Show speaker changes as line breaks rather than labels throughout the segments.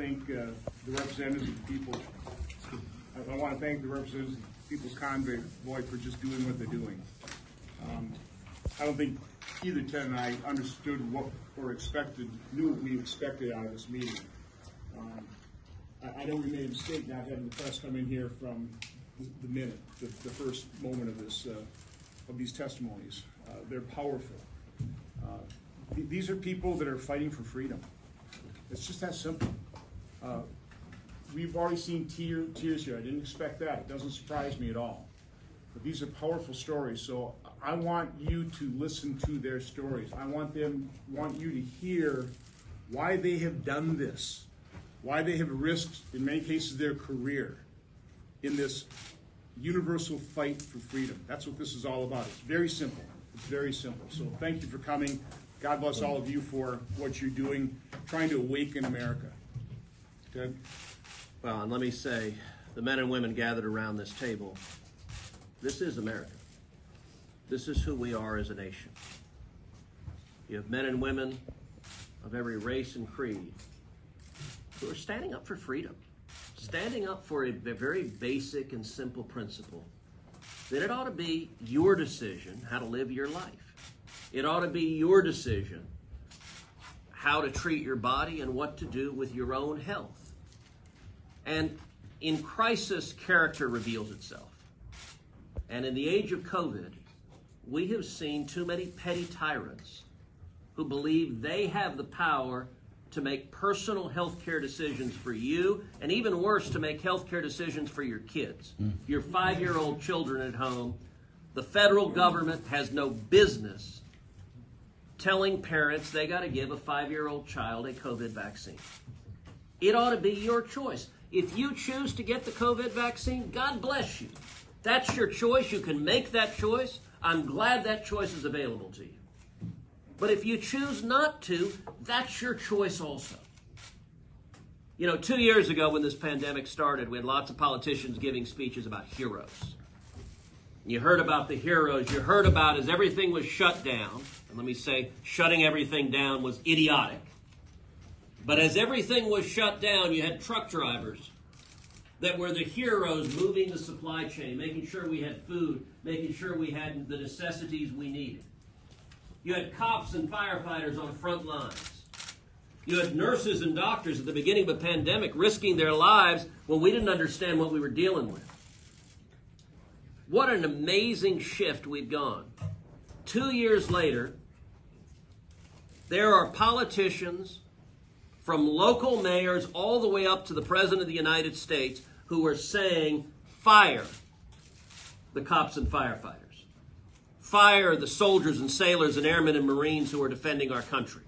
thank the representatives of the people. I want to thank the representatives of the People's Convoy for just doing what they're doing. I don't think either Ted and I understood what or knew what we expected out of this meeting. I know we made a mistake not having the press come in here from the minute, the first moment of this, of these testimonies. They're powerful. These are people that are fighting for freedom. It's just that simple. We've already seen tears here. I didn't expect that. It doesn't surprise me at all. But these are powerful stories, so I want you to listen to their stories. I want you to hear why they have done this, why they have risked, in many cases, their career in this universal fight for freedom. That's what this is all about. It's very simple. It's very simple. So thank you for coming. God bless all of you for what you're doing, trying to awaken America. Ted?
Well, and let me say, the men and women gathered around this table, this is America. This is who we are as a nation. You have men and women of every race and creed who are standing up for freedom, standing up for a very basic and simple principle that it ought to be your decision how to live your life. It ought to be your decision how to treat your body and what to do with your own health. And in crisis, character reveals itself. And in the age of COVID, we have seen too many petty tyrants who believe they have the power to make personal health care decisions for you, and even worse, to make health care decisions for your kids, your 5-year-old children at home. The federal government has no business telling parents they got to give a 5-year-old child a COVID vaccine. It ought to be your choice. If you choose to get the COVID vaccine, God bless you. That's your choice. You can make that choice. I'm glad that choice is available to you. But if you choose not to, that's your choice also. You know, 2 years ago when this pandemic started, we had lots of politicians giving speeches about heroes. You heard about the heroes. You heard about as everything was shut down. And let me say, shutting everything down was idiotic. But as everything was shut down, you had truck drivers that were the heroes moving the supply chain, making sure we had food, making sure we had the necessities we needed. You had cops and firefighters on front lines. You had nurses and doctors at the beginning of a pandemic risking their lives when we didn't understand what we were dealing with. What an amazing shift we've gone. 2 years later, there are politicians from local mayors all the way up to the President of the United States who are saying, fire the cops and firefighters. Fire the soldiers and sailors and airmen and Marines who are defending our country.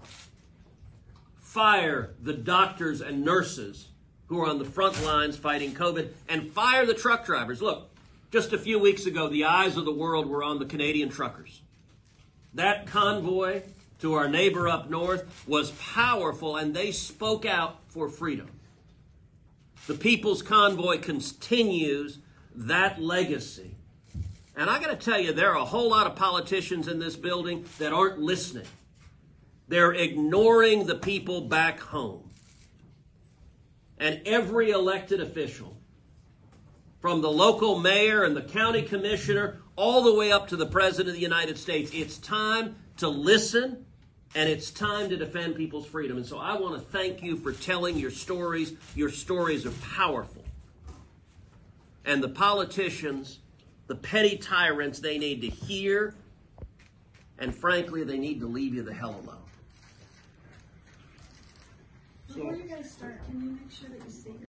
Fire the doctors and nurses who are on the front lines fighting COVID. And fire the truck drivers. Look, just a few weeks ago, the eyes of the world were on the Canadian truckers. That convoy to our neighbor up north was powerful, and they spoke out for freedom. The People's Convoy continues that legacy. And I got to tell you, there are a whole lot of politicians in this building that aren't listening. They're ignoring the people back home. And every elected official, from the local mayor and the county commissioner, all the way up to the President of the United States, it's time to listen, and it's time to defend people's freedom. And so I want to thank you for telling your stories. Your stories are powerful. And the politicians, the petty tyrants, they need to hear, and frankly, they need to leave you the hell alone.
Before you guys start, can you make sure that you state your